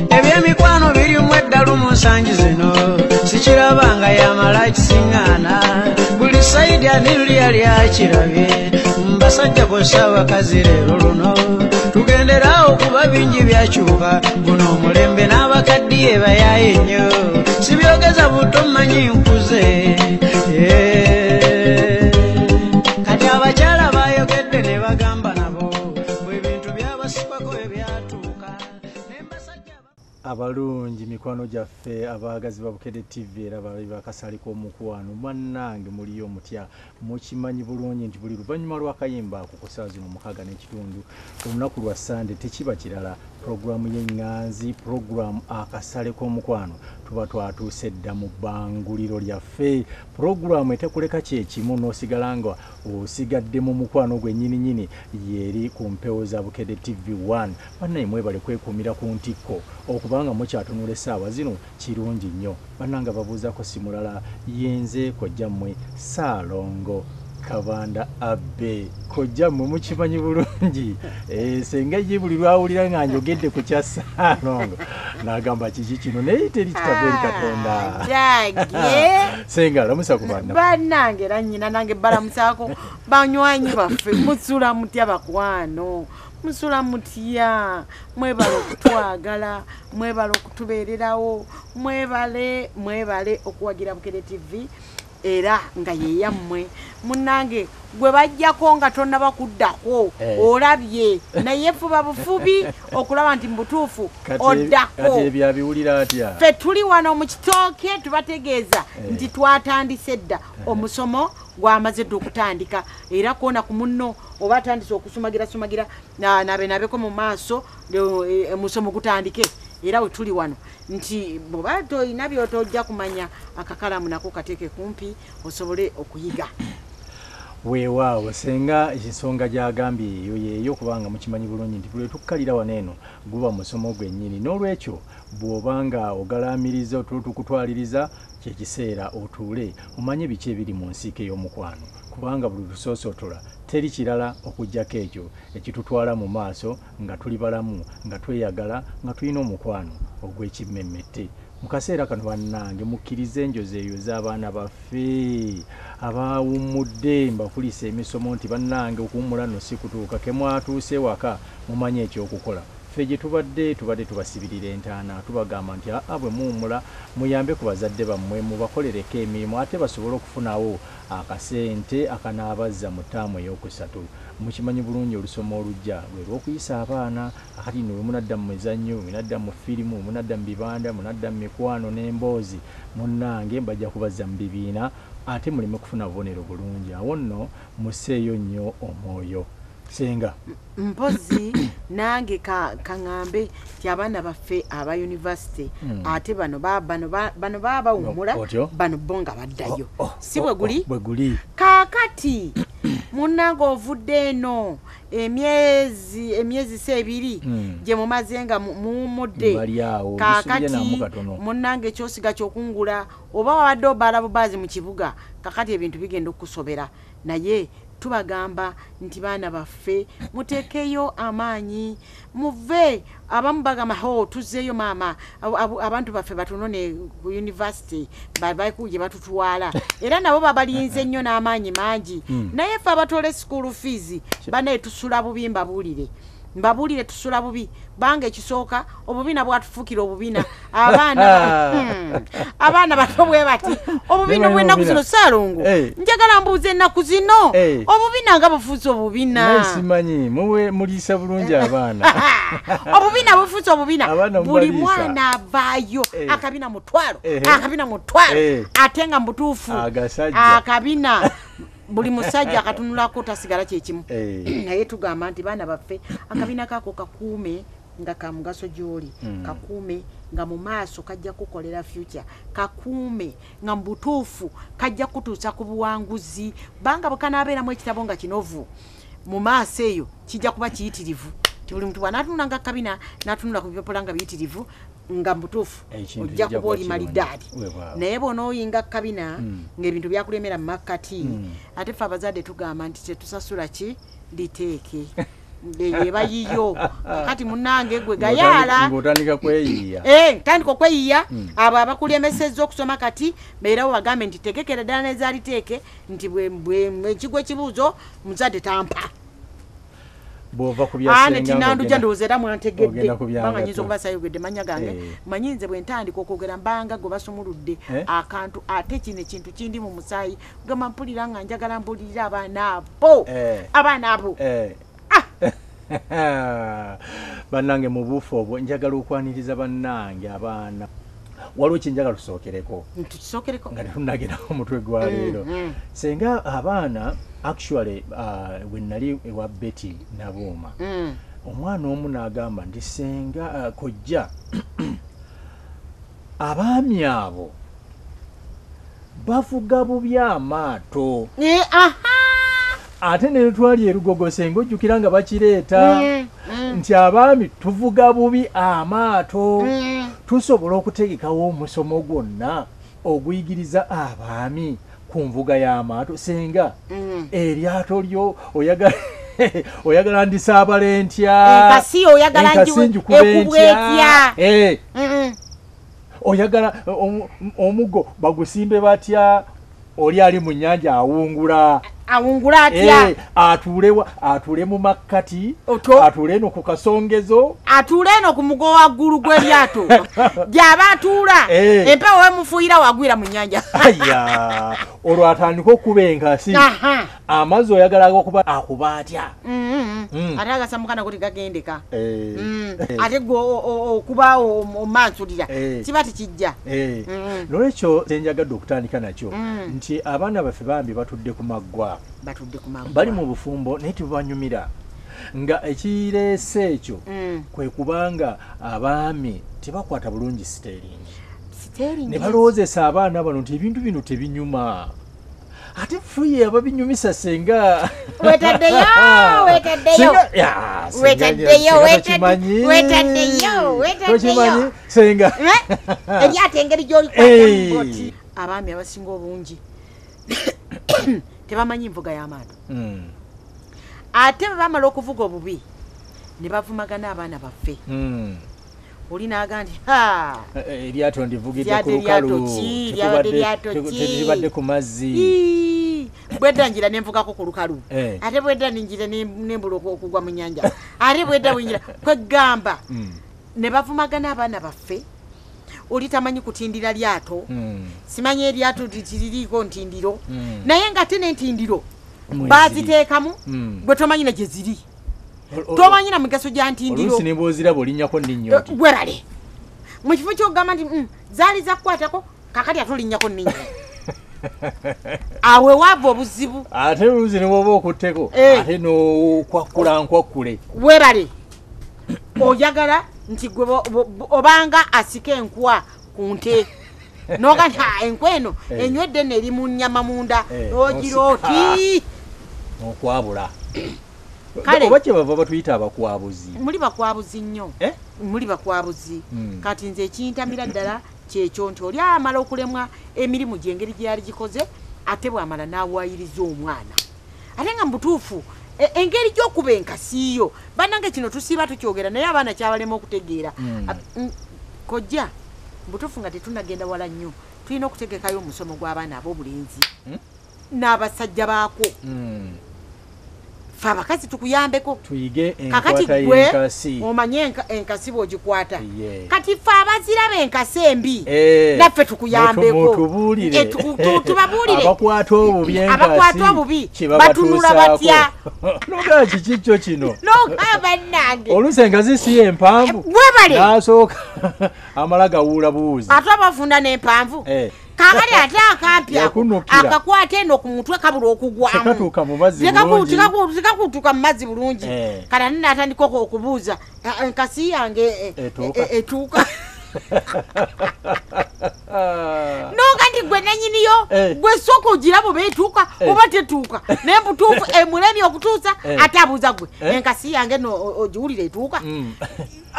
Ebyemikwano birimu eddalu mu nsangi zino sikirabanga yamala kisiŋŋaana buli sayidi aniruli yali akirabye mbasajja kw'ossa abakazi leero luno tugenderawo kuba bingi byakyuka guno omulembe n'abakaddiye bayaaye nnyo sibyogeza buto mmanyi nkuze kati abakyala bayogedde ne bagamba nabo bwe bintu byabasibako ebyatuuka nembasajja abalungi mikwano gyaffe abaagazi ba Bukedde TV era bali bakasali k'omukwano bannange muliyo mutya mukimanyi bulungi nti buli luvannyuma lw'akayimba ako ku ssaawa zino 6:30 olunaku lwa Sande tekiba kirala programu y'enganzi programu akasale k'omukwano tuba twatuuse dda mu bbanguliro lyaffe programu etekuleka kyekimu n'osigala nga osigadde mu mukwano gwe nnyini yeri ku mpewo za Bukedde TV 1 bannaye mwebale kwekuumira ku ntikko okubanga mukyatunula essaawa zino kirungi nnyo bannanga babuuzako simulala yenze kojjammwe Saalongo Kabanda Abbe kojjammwe mukimanyi bulungi senga ye buli lwawulira nga njogedde ku kya Saalongo n'agamba kiki kino naye teri kitabeeri Katonda senga lamusa ku bannange era nnyina nange balamusako banywanyi baffe musula mutya bakwano musula mutya mwebale okutwagala mwebale okutubeererawo mwebale okuwagira Bukedde TV era nga yeyammwe munnange gwe bajjako nga tonnaba kuddako olabye naye fuba bufubi okulaba nti mbutuufu oddako ffe tuli wano mu kitooke tubategeeza nti twatandise dda omusomo gwamaze dda okutandika era kuona ku munno oba atandise okusumagira nabeko mu maaso omusomo gutandike era we tuli wano nti bwoba toyina byotojja kumanya akakalamu nako kateeke kumpi osobole okuyiga weewaawo senga ensonga gy'agambye eyo yeeyo kubanga mukimanyi bulungi nti buli tukkalira wano eno guba musomo gwennyini n'olwekyo bw'obanga ogalaamiriza otutukutwaliriza kyekiseera otuule omanye biki ebiri mu nsiike y'omukwano kubanga buli lusoosotola teri kirala okujjako ekyo ekitutwala mu maaso nga tuli balamu nga tweyagala nga tulina omukwano ogw'ekimmemmette mu kaseera kano bannange mukkirize enjozi eyo z'abaana baffe abawummudde mbakulisa emisomo nti bannange okuwummula nno si kutuuka ke mwatuuse waka mumanye ekyokukola ffe gye tubadde tubasibirira entaana tubagamba nti bwe muwummula muyambe ku bazadde bammwe mubakolereko emirimu ate basobole okufunawo akasente akanaabazza mu ttaamu ey'okusatu mukimanyi bulungi olusoma olujja lwe lw'okuyisa abaana akati nno bwe munadda mu mizannyo munadda mu firimu munadda mu bibanda munadda mu mikwano n'emboozi munnange mbajja kubazza mu bibiina ate muleme kufuna bubonero bulungi awo nno museeyo nnyo omwoyo senga mpozi nange kaŋŋambe ti abaana baffe aba university ate bano baba bawummula bano bo nga baddayo si bwe guli kaakati munnange ovudde eno emyezi sebiri gye mumaze nga muwummudde kaakati munnange ekyosiga kyokungula oba wabadde obaala bubaazi mu kibuga kaakati ebintu bigenda okukusobera naye tubagamba nti baana baffe muteekeyo amaanyi muve abamu bagamba tuzzeeyo maama abantu baffe batunone ku university bakuje batutwala era nabo babalinze nnyo n'amaanyi mangi naye ffe abatole school fees banaye tusula bubi mbabulire tusula bubi bange ekisooka obubina bwatufuukira obubina abaana bato bwe bati obubina bw'ennaku zino Saalongo njagala mbuuze ennaku zino obubina nga bufuuse obubina simanyi muwe muliisa bulungi abaana obubina bufuuse obubina buli mwana avaayo akabina mutwalo ate nga mutuufu akabina buli musajja akatunulako tasigala kyekimu naye tugamba nti baana baffe akabina kako kakuume nga ka mugaso gy'oli kakuume nga mu maaso kajja kukolera future kakuume nga mu butuufu kajja kutuusa ku buwanguzi banga bukanaabeeramu ekitabo nga kinovu mu maaso eyo kijja kuba kiyitirivu buli muntu bw'anaatunula nga kabina n'atunula ku bipapula nga biyitirivu nga mbutuufu ojja kuba oli malidaadi naye bw'onooyinga kabina ng'ebintu byakulemera mu makkati ate ffe abazadde tugamba nti tetusasula ki liteeke eba yiyo kati munange gwe gayala ngotandika kweyiya tandika okweyiya abo abakulemesezza okusoma kati beerawo bagambe nti tegekera ddala nezaaliteeke nti ekigwa ekibuuzo muzadde tampa bwova kubyasenga tinanduja ndowooza era mwantegedde banga nyinza okuba sayogedde manya gange manyinze bwe ntandika okwogera mbanga gwe basumuludde akantu ate kino ekintu kindi mu musaayi gamba mpulira nga njagala mpulirira abaana abo bannange mu buufu obwo njagala okwaniriza bannange abaana waliwo kinjagala tusookereko nga tetunageraho omutwe gwa leero senga abaana actually we nali ewa Betty Nabuuma omwana omu n'agamba nti senga kojja abaami abo bavuga bubi amaato ate ne twali erugogo senga ojjukira nga bakireeta nti abaami tuvuga bubi amaato tusobola okutegekawo omusomo gwonna oguyigiriza abaami ku nvuga y'amaato senga eryato lyo oyagala ndisaabale ntya enkasi oyagala njikubetya oyagala omuggo bagusimbe batya oli ali mu nnyanja awungula atya atuule mu makkati atuule eno ku kasongezo atuule eno ku mugo waggulu gw'eryato gy'aba atuula empewo wemufuuyira wagwira mu nnyanja olwo atandika okuba enkasi amazzi oyagala okuba akuba atya ate agasamukana kuti gagendeka ate gwe okuba omansulira kiba tikijja nolwekyo kyenjagadde okutandika nakyo nti abaana baffe bambi batudde ku maggwa bali mu bufumbo naye tebanyumira nga ekireese ekyo kwe kubanga abaami tebakwata bulungi siteringi ne balowoozesa abaana bano nti ebintu bino tebinyuma ate fuye ababinyumisa senga wetaddeyo senga eryate engeri gy'olikwata abaami abasinga obungi tebamanyi nvuga y'amaato ate bwe bamala okuvuga obubi ne bavumagana abaana baffe oli n'aga nti eryato ndivugidde ku lukalu teribadde ku mazzi bwedda njira nenvugako ku lukalu ate bwedda ninjira nembula okugwa mu nnyanja ate bwedda bwenjira kwegamba ne bavumagana abaana baffe oli tamanyi kutindira lyato simanyi eryato tiririiko ntindiro naye nga tene ntindiro baziteekamu gwe tomanyi na gye ziri tomanyi na migaso gya ntindiro oluusi ne bw'oziraba olinnyako nninnyoti gwerale mu kifo ky'okugamba nti zaali zakkwatako kakati ate olinnyako nninnya awe waava obuzibu ate oluusi ne bw'oba okutteko ate n'okwakkula nkwakkule weerale oyagala nti gwe obanga asika enkwa ku nte noga nti enkwa eno enywedde neeri mu nnyama munda n'ogira oti okwabula kale oba kyebava batuyita abakwabuzi muli bakwabuzi nnyo muli bakwabuzi kati nze ekintamira ddala kyekyo nti oli amala okulemwa emirimu gyengeri gyeyali gikoze ate bwamala n'awayiriza omwana ate nga mubutuufu engeri gy'okuba enkasiiyo bannange kino tusiiba tukyogera naye abaana kyabalema okutegeera kojja butuufu nga tetunagenda wala nnyo tulina okutegekayo omusomo gw'abaana ab'obulenzi n'abasajja baako fe abakazi tukuyambeko tuyige kakati gwe omanye enkasi bw'ogikwata kati fe abaziraba enkasi embi naffe tukuyambeko tubabuulire abakwata obubi batunula batya nogaa kiki kyo kino nogaa bannange oluusi enkazi si empanvu webale n'asooka amala gawuula buuzi ate abafunda n'empanvu kakali ate akampya akakwata eno ku mutwe kabula okugwamu tekakutuka mu mazzi bulungi kala nina atandika okubuuza enkasi yange etuuka noga nti gwe nenyiniyo gwe sooka ogiraba oba etuuka oba tetuuka naye butuufu emulemi okutuusa ate abuuza gwe enkasi yange no ogiwulira etuuka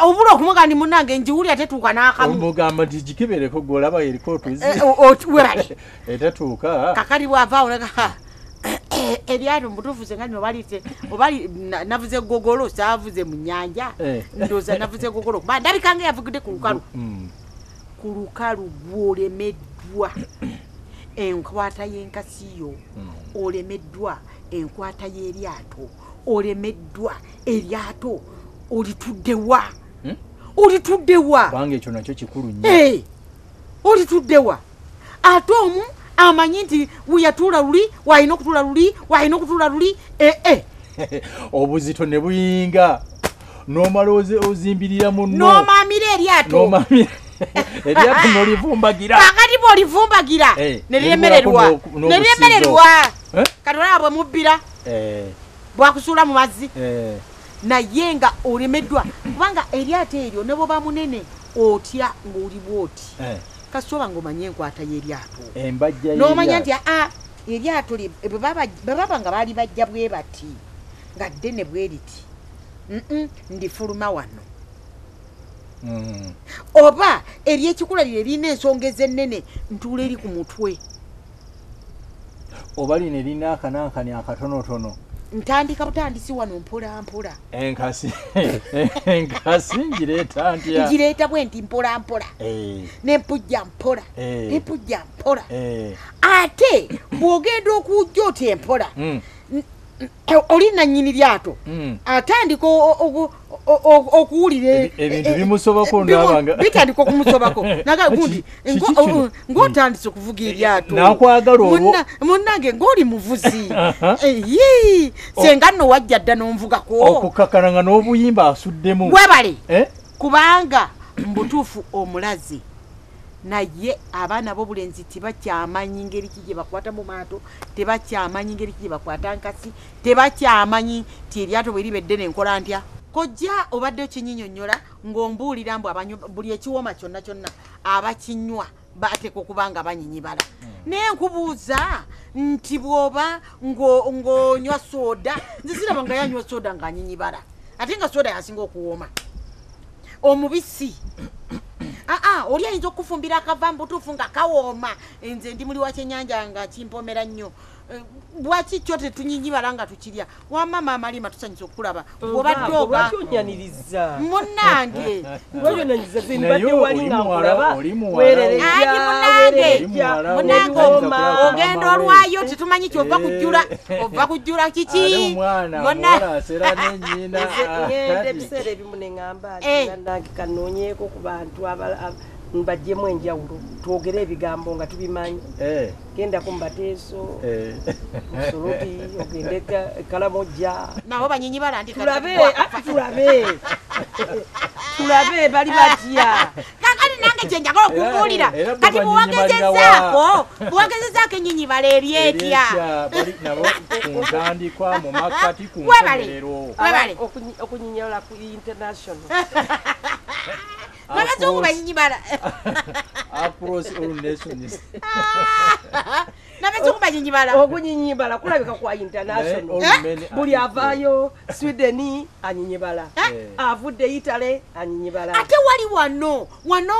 obula okumuga ndi munange njiwulira tetuuka n'akamu omugamba nti gikibereko gw'olaba eriko otuzi werale etetuuka kakali bw'avaawo eryato mutuufu senga nno obali navuze gogolo saavuze mu nnyanja ndooza navuze gogolo kuba ndabikanga yavugidde ku lukalu gw'olemeddwa enkwata y'enkasi yo olemeddwa enkwata y'eryato olemeddwa eryato olituddewa kubanga ekyo nakyo kikulu nnyo olituddewa ate omu amanyi nti weyatuula luli walina okutuula luli obuzito ne buyinga n'omala ozimbirira munno n'omaamira eryato eryato n'olivumbagira kakati bw'olivumbagira ne lyemererwa kati olaba bwe mubbira bwakusuula mu mazzi naye nga olemeddwa kubanga eryato eryo ne bwoba munene otya ng'oli bw'oti kasoba ng'omanye enkwata y'eryato n'omanya nti eryato bwe baba nga baali bajja bwe bati nga ddene bwe riti ndifuluma wano oba ery'ekikulaliro erina ensonga ez'ennene ntuula eri ku mutwe oba lino erina akanankani akatonotono ntandika butandisi wano mpolampola enkasi ngireeta ntya ngireeta bwe nti mpolampola nempujja mpola ate bw'ogenda okujja oti empola oli nannyini lyato atandika okuwulira ebintu bimusobako nabanga bitandika okumusobako nagagundi ng'otandise okuvuga eryato nakwagala olwo munnange ng'oli muvuzi senga nno wajja dda n'onvugako okukakananga n'obuyimba asuddemu webale kubanga mbutuufu omulazi naye abaana b'obulenzi tebakyamanyi ngeri ki gye bakwata mu maato tebakyamanyi ngeri ki gye bakwata nkasi tebakyamanyi ti eryato bwe liba eddene enkola ntya kojja obadde okinyinyonnyola ng'ombuulira mbu buli ekiwooma kyonna kyonna abakinywa bateeka okuba nga banyinyibala naye nkubuuza nti bw'oba ng'onywa sooda nze siraba nga yanywa sooda ng'anyinyibala ate nga sooda yasinga okuwooma omubisi oli ayinza okufumbira akava mbutuufu nga kawooma nze ndi muli wa kyennyanja nga kimpomera nnyo bwaki kyo tetunyinyibala nga tukirya wamama amalima tusanyusa okulaba obadde oba munnange ogenda olwayo tetumanyi kyova kujjula kiki ebiseera ebimu neŋŋamba nange kanoonyeeko ku bantu mbajjemu enjawulo twogere ebigambo nga tubimanyi genda ku mbateeso musoloti ogende kalamojja nabo banyinyibala nti tulabe bali batya kakati nange kyenjagala okubuulira kati buwagezezaako enyinyibala eryetya nabo kuntandikwa mu makati ku nkomerero okunyinyola ku international n'abazungu banyinyibala across all nations n'abazungu banyinyibala okunyinyibala kulabika kwa international buli avaayo Sweden anyinyibala avudde Italy anyinyibala ate wali wano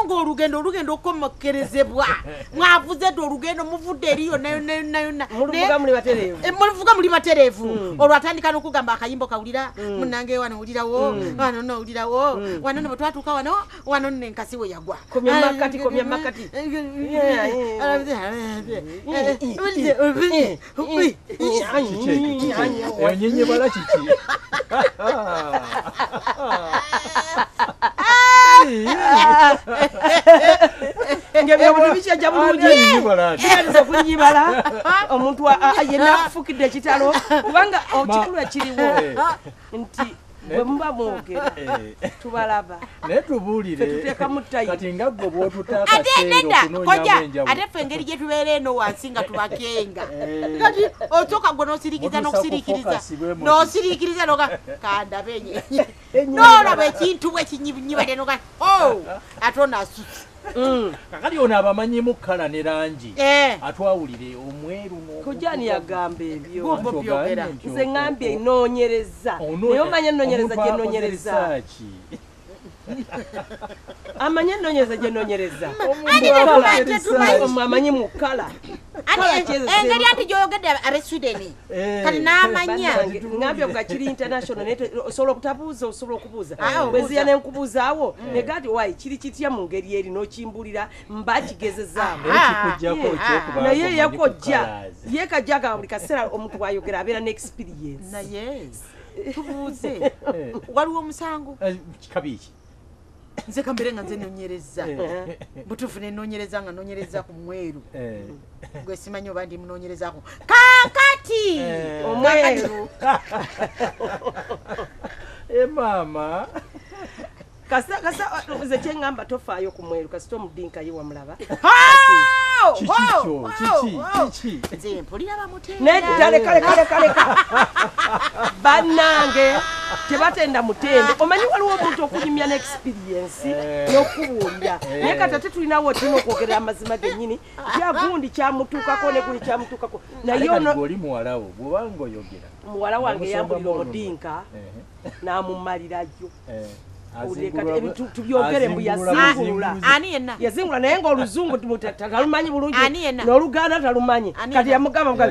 ng'olugendo okukomokerezebwa mwavuze dde olugendo muvudde eriyo nayonna muluvuga muli batereevu olwo atandika n'okugamba akayimbo kawulira munnange wano wulirawo wano nowulirawo wano no bwe twatuuka wano nno enkasi we yagwa komya makati enyinyibala kiki ngebyo bikyajja bulungi okunyibala omuntu yenna akufukidde ekitalo kubanga kikulu ekiriwo nti bwe muba mwogera tubalaba naye tubuulire kati nga gwe bw'otutaakaseera ate ffe engeri gye tubeera eno wansi nga tubakenga kati osooka gwe n'osiriikiriza noga kandabe n'olaba ekintu bwe kinyibade noga ate onasutse kakati ono abamanyimu kkala ne langi atwawulire omweru kujani yagamba ebyo nze ŋambye enoonyereza naye omanye enoonyereza gye noonyereza amanye enoonyereza gye noonyereza amanyi mu kkala engeri anti gyoyogedde abe Sweden kati n'amanya ngambye nga kiri international osobola okutabuuza osobola okubuuza bweziya nenkubuuzaawo negati wayi kiri kitya mu ngeri eri n'okimbulira mbakigezezaamu naye yakojja ye kajjaga buli kaseera omuntu wayogera abeera n'experience naye tubuuze waliwo omusango kabiki nze kambere nga nze nonyereza butuufu nenonyereza nga nonyereza ku mweru gwe simanyi oba ndi munonyerezako kakati omweru mama kasa nze kyeŋŋamba tofaayo ku mweru kasita omudinka ye wamulaba nze mpulira bamutenda nedaleka bannange tebatenda mutende omanyi waliwo omuntu okunyumya n'experience n'okubuulira naye kati ate tulinawo tulina okwogerera amazima gennyini kyagundi kyamutuukako ne guli kyamutuukako naye oli muwalawo bwobanga oyogera muwala wange yambulira omudinka n'amumalirayo tubyogere mbu yazingula naye ng'oluzungu talumanyi bulungi n'oluganda talumanyi kati yamugamba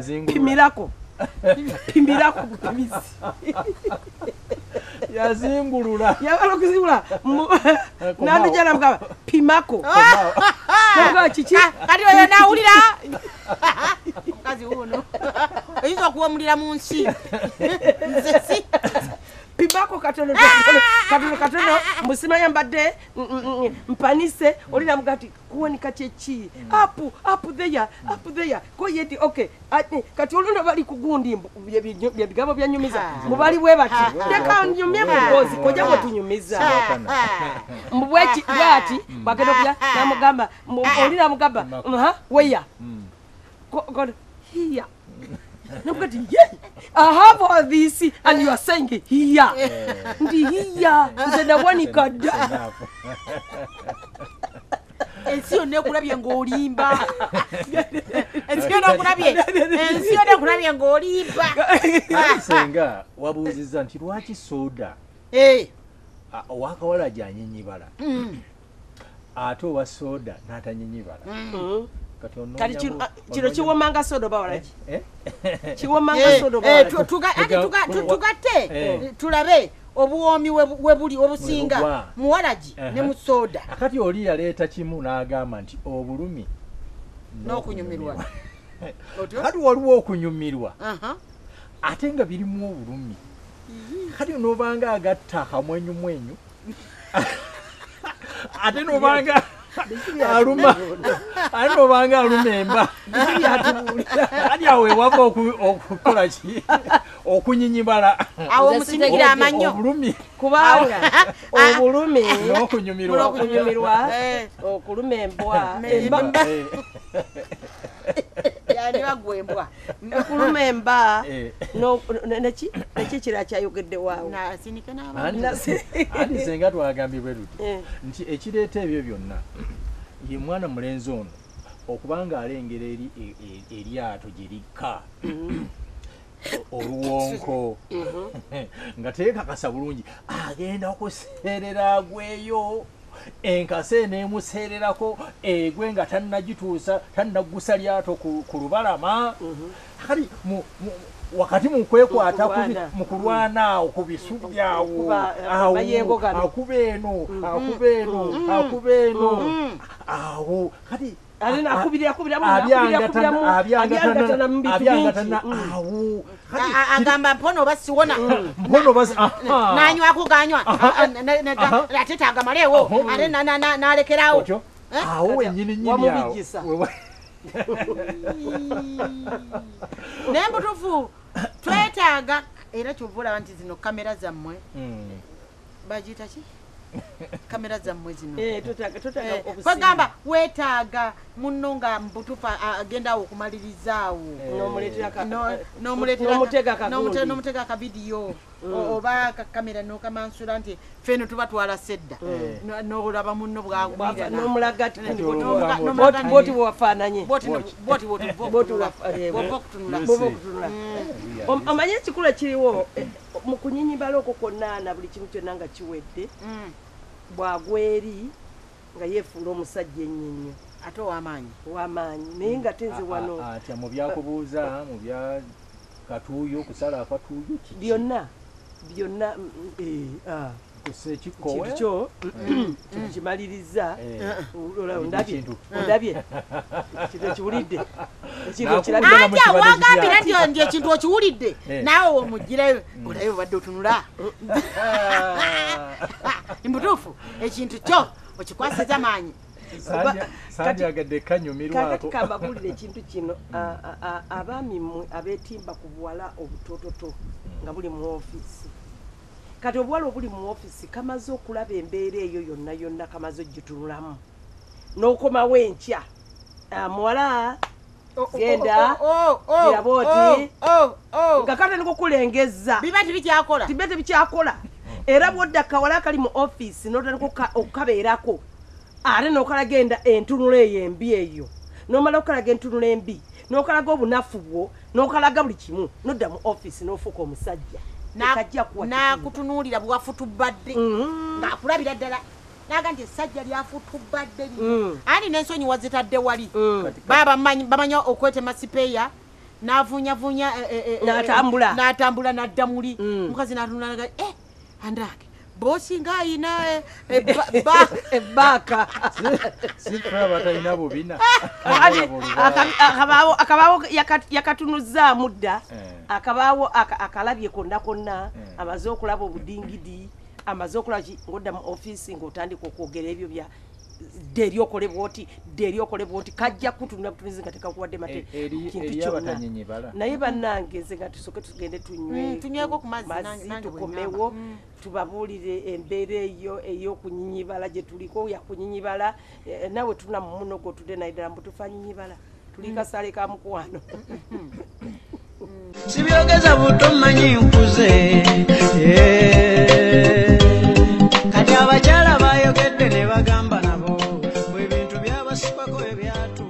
pimirako bupimizi yazingulula yagala okuzingula nandija namugamba pimako naga kiki kati oyo nawulira omukazi wuno oyinza okuwamulira mu nsi nzesi pimako katono musimanya mbadde mpanise oli namugati kuwonika kyeki up there ko yeti okay kati oluno bali kugundi byebigabo byanyumiza mubali bwe bati teka nyumye mugozi koja bwe tunyumiza mbweki bwati bagenda kya namugamba oli namugamba weya here nobody I have all this and you are saying here ndi here nzenda wanika da ensiyo nekulabye ng'olimba ensiyo nekulabye ng'olimba senga wabuuziza nti lwaki soda owakawala gyanyinyibala ate owa soda n'atanyinyibala kati kino kiwomanga soda bawalaki kiwomanga soda tugatte tulabe obuwoomi webuli obusinga muwalagi ne mu soda kati oli yaleeta kimu n'agamba nti obulumi n'okunyumirwa kati waliwo okunyumirwa ate nga birimu obulumi kati n'obanga agatta akamwenyumwenyu ate n'obanga aluma ate n'obanga aluma emba kati awo ewava okukola ki okunyinyibala awo omusindigira amannyo obulumi kubanga obulumi n'okunyumirwa okuluma embwa yani bagwembwa okuluma emba neki ekira kyayogedde waawo nasinike andi senga twagambibwe luti nti ekireeta ebyo byonna ye mwana mulenzi ono okubanga alengera eryato gye likka oluwonko nga teekakasa bulungi agenda okuseerera agweyo enkase neemuseererako egwe nga tannagituusa tannaggusa lyato ku lubalama kati wakati mukwekwata mu kulwana awo ku bisu byawo akuba eno awo kati agamba mpono basiwona nanywako ganywa ate tagamaleewo ate nalekerawo awo wenyininyini awo nembutufu twetaaga era kyovulaba nti zino kamera zammwe bagiyita ki kamera zammwe zino bagamba weetaaga munno nga mbutufu agendawo okumalirizawo n'omuteeka akavidiyo oba kamera n'okamansula nti feno tuba twala sedda n'olaba munno bwagwira bwoti bwewafaananye omanye ekikulu ekiriwo mu kunyinyibala okwo kwonna na buli kimu kyonna nga kiwedde bwagweri nga yeefuula omusajja ennyo ate ow'amaanyi naye nga tenze wano atya mu byakubuuza mu bya katuuyo kusala akatuuyo byonna kusekikowe kyo tukimaliriza ondabye ekintu ekiwulidde anja wagambira nti ekintu okiwulidde naawe womugirayo olabe obadde otunula mbutuufu ekintu kyo okikwasiza maanyi sanjagadde kanyumirwako kakati kababulira ekintu kino abaami mmwe abeetimba ku buwala obutoototo nga buli mu ofiisi kati obuwala obuli mu ofiisi kamaze okulaba embeera eyo yonna yonna kamaze ogitunulamu n'okomawo enkya muwala genda giraba oti nga katandika okulengeza biba tebikyakola era bwodda kawala akali mu ofiisi n'otandika okukabeerako ate n'okalaga entunula eyo embi eyo n'omala okalaga entunula embi n'okalaga obunafu bwo n'okalaga buli kimu nodda mu ofiisi n'ofuuka omusajja nakutunuulira bwafutubadde ng'akulabira ddala naga nti essajja lyafutubadde ani n'ensonyi wazitadde wali bamanya okwetema sipeeya n'avunyavunya n'atambula n'adda muli mukazi n'atunula naga andage bosi nga ayina ebbaaka sikulaba talina bubina akabaawo yakatunuzaamu dda akabaawo akalabye konna konna amaze okulaba obudingidi amaze okulaba ng'odda mu ofiisi ng'otandika okwogera ebyo bya deryokolebwa oti kajja kutunula butunizi nga tekakuwadde mate kintu kyonna naye bannange nze nga tusooke tugende tunyweko ku mazzi tukomewo tubabuulire embeera eyo ey'okunyinyibala gye tuliko yakunyinyibala nawe tuna mu munogo tudde naye ddala mbutufa nyinyibala tuli kasale ka mukwano sibyogeza buto mmanyi nkuze kati abakyala bayogedde ne bagamba nabo bwe bintu byabasibako ebyatu